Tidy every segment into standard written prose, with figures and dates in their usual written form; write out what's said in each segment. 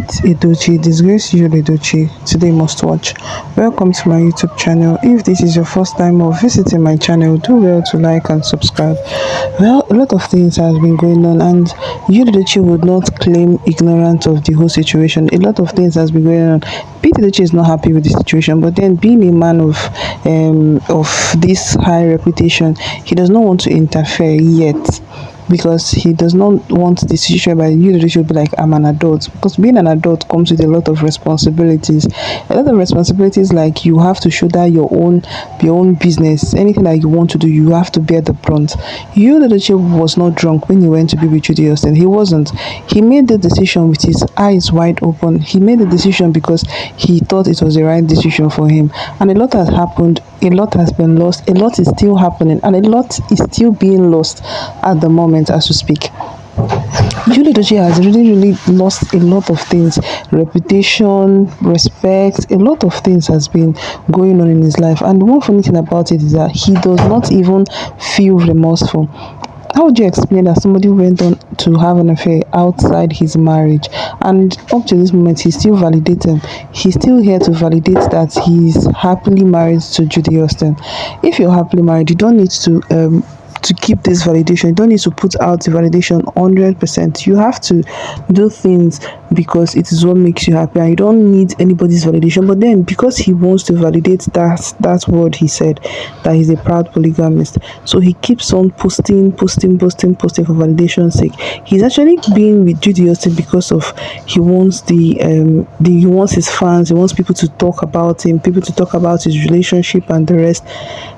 It's Edochie Disgrãce Yul Edochie. Today must watch. Welcome to my YouTube channel. If this is your first time of visiting my channel, do well to like and subscribe. Well, a lot of things has been going on, and Yul Edochie would not claim ignorance of the whole situation. A lot of things has been going on. Pete Edochie is not happy with the situation, but then being a man of this high reputation, he does not want to interfere yet, because he does not want the situation by you should be like, I'm an adult, because being an adult comes with a lot of responsibilities. Like you have to shoulder your own business. Anything that you want to do, you have to bear the brunt. You Edochie was not drunk when he went to be with Judy Austin. He wasn't. He made the decision with his eyes wide open. He made the decision because he thought it was the right decision for him. And a lot has happened, a lot has been lost, a lot is still happening, and a lot is still being lost at the moment as we speak. Yul Edochie has really lost a lot of things: reputation, respect. A lot of things has been going on in his life, and one funny thing about it is that he does not even feel remorseful. How would you explain that somebody went on to have an affair outside his marriage, and up to this moment he's still validating? He's still here to validate that he's happily married to Judy Austin. If you're happily married, you don't need to keep this validation. You don't need to put out the validation 100%. You have to do things because it is what makes you happy, and you don't need anybody's validation. But then, because he wants to validate that word he said, that he's a proud polygamist, so he keeps on posting for validation's sake. He's actually being with Judy Austin because of he wants he wants his fans, he wants people to talk about him, people to talk about his relationship and the rest.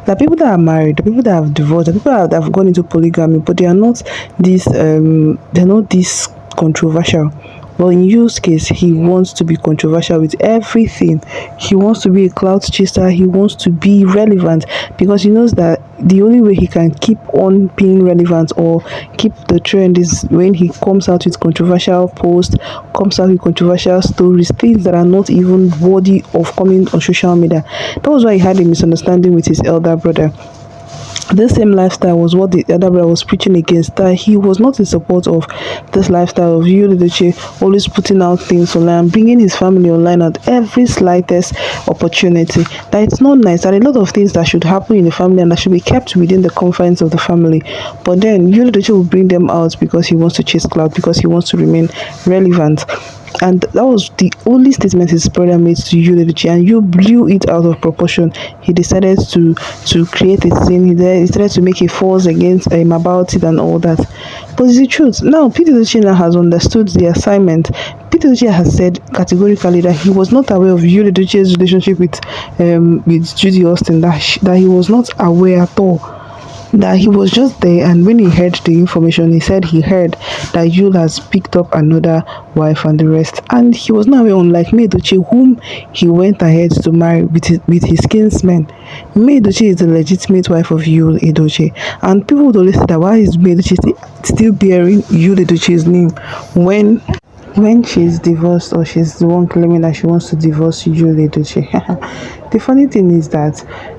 The people that are married, the people that have divorced, the people that have gone into polygamy, but they are not this controversial. Well, in Yul's case, he wants to be controversial with everything. He wants to be a clout chaser. He wants to be relevant, because he knows that the only way he can keep on being relevant or keep the trend is when he comes out with controversial posts, comes out with controversial stories, things that are not even worthy of coming on social media. That was why he had a misunderstanding with his elder brother. This same lifestyle was what the elder brother was preaching against, that he was not in support of this lifestyle of Yul Edochie always putting out things online, bringing his family online at every slightest opportunity. That it's not nice, that a lot of things that should happen in the family and that should be kept within the confines of the family, but then Yul Edochie will bring them out because he wants to chase clout, because he wants to remain relevant. And that was the only statement his brother made to Yul Edochie, and you blew it out of proportion. He decided to create a scene. He started to make a fuss against him about it and all that. But it's the truth. Now, Pete Edochie has understood the assignment. Pete Edochie has said categorically that he was not aware of Yul Edochie's relationship with Judy Austin, that he was not aware at all. That he was just there, and when he heard the information, he said he heard that Yul has picked up another wife and the rest, and he was not aware, unlike Edochie, whom he went ahead to marry with his kinsmen. Edochie is the legitimate wife of Yul Edochie, and people would always say that why is Edochie still bearing Yul Edochie's name when she's divorced, or she's the one claiming that she wants to divorce Yul Edochie. The funny thing is that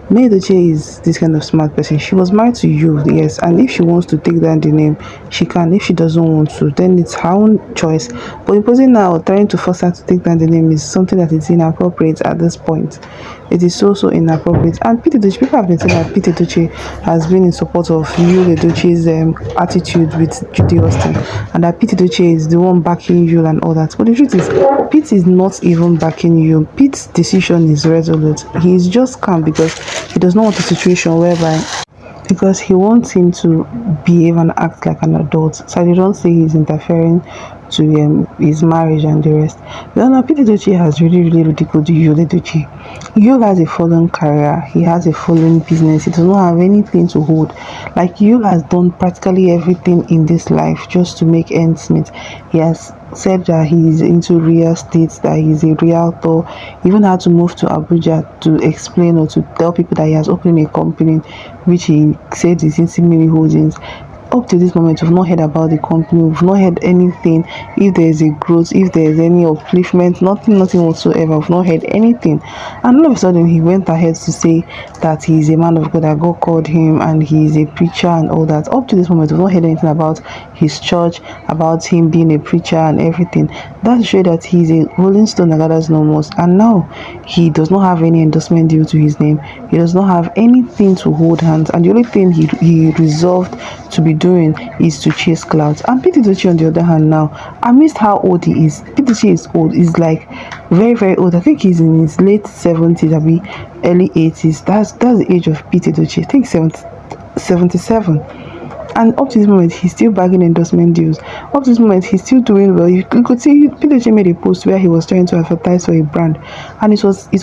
Edochie is this kind of smart person. She was married to Yul, yes, and if she wants to take down the name, she can. If she doesn't want to, then it's her own choice. But imposing now, trying to force her to take down the name, is something that is inappropriate at this point. It is so inappropriate. And Pete Edochie, people have been saying that Pete Edochie has been in support of Yul Edochie's attitude with Judy Austin, and that Pete Edochie is the one backing Yul and all that. But the truth is, Pete is not even backing Yul. Pete's decision is resolute. He is just calm because he does not want a situation whereby, because he wants him to behave and act like an adult, so they don't say he's interfering to his marriage and the rest. Then Pete Edochie has really ridiculed Yul Edochie. Yul has a fallen career, he has a fallen business, he does not have anything to hold. Like, Yul has done practically everything in this life just to make ends meet. He has said that he's into real estate, that he's a realtor. He even had to move to Abuja to explain or to tell people that he has opened a company which he said is in Simili Holdings. Up to this moment, we've not heard about the company, we've not heard anything, if there is a growth, if there is any upliftment, nothing whatsoever. We've not heard anything. And all of a sudden he went ahead to say that he is a man of God, that God called him and he is a preacher and all that. Up to this moment, we've not heard anything about his church, about him being a preacher and everything. That shows that he's a rolling stone that gathers no most. And now he does not have any endorsement due to his name. He does not have anything to hold hands, and the only thing he resolved to be doing is to chase clouds. And Pete Edochie, on the other hand, now, amidst how old he is, Pete Edochie is old. He's like very old. I think he's in his late 70s, maybe early 80s. That's the age of Pete Edochie. I think 77. And up to this moment, he's still bagging endorsement deals. Up to this moment, he's still doing well. You could see Pete Edochie made a post where he was trying to advertise for a brand, and it was the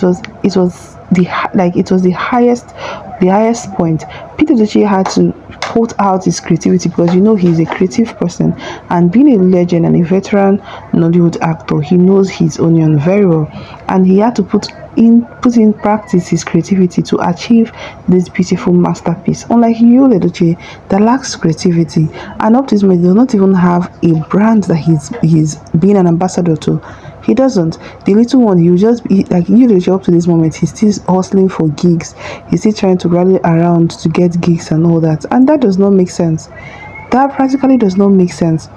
highest point. Pete Edochie had to put out his creativity because he's a creative person, and being a legend and a veteran Nollywood actor, he knows his onion very well, and he had to put in practice his creativity to achieve this beautiful masterpiece. Unlike Yul Edochie, that lacks creativity, and up to this moment does not even have a brand that he's being an ambassador to. He doesn't. The little one, he will just be like Yul Edochie. Up to this moment, he's still hustling for gigs. He's still trying to rally around to get gigs and all that, and that does not make sense. That practically does not make sense.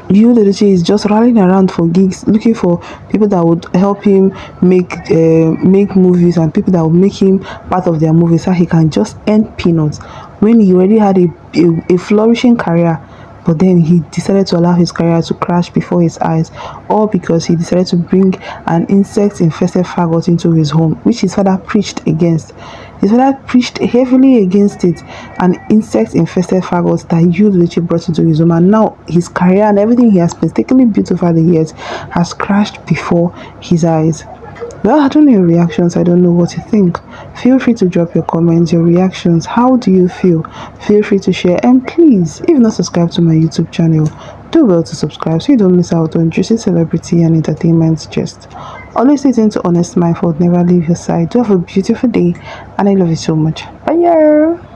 Yul Edochie is just rallying around for gigs, looking for people that would help him make movies, and people that would make him part of their movies, so he can just earn peanuts when he already had a flourishing career. But then he decided to allow his career to crash before his eyes, all because he decided to bring an insect-infested faggot into his home, which his father preached against. His father preached heavily against it, an insect-infested faggot that Yul Edochie brought into his home, and now his career and everything he has painstakingly built over the years has crashed before his eyes. Well, I don't know your reactions. I don't know what you think. Feel free to drop your comments, your reactions. How do you feel? Feel free to share. And please, if you're not subscribed to my YouTube channel, do well to subscribe so you don't miss out on juicy celebrity and entertainment gist. Always stay tuned to Honest Mindful. Never leave your side. Do have a beautiful day, and I love you so much. Bye.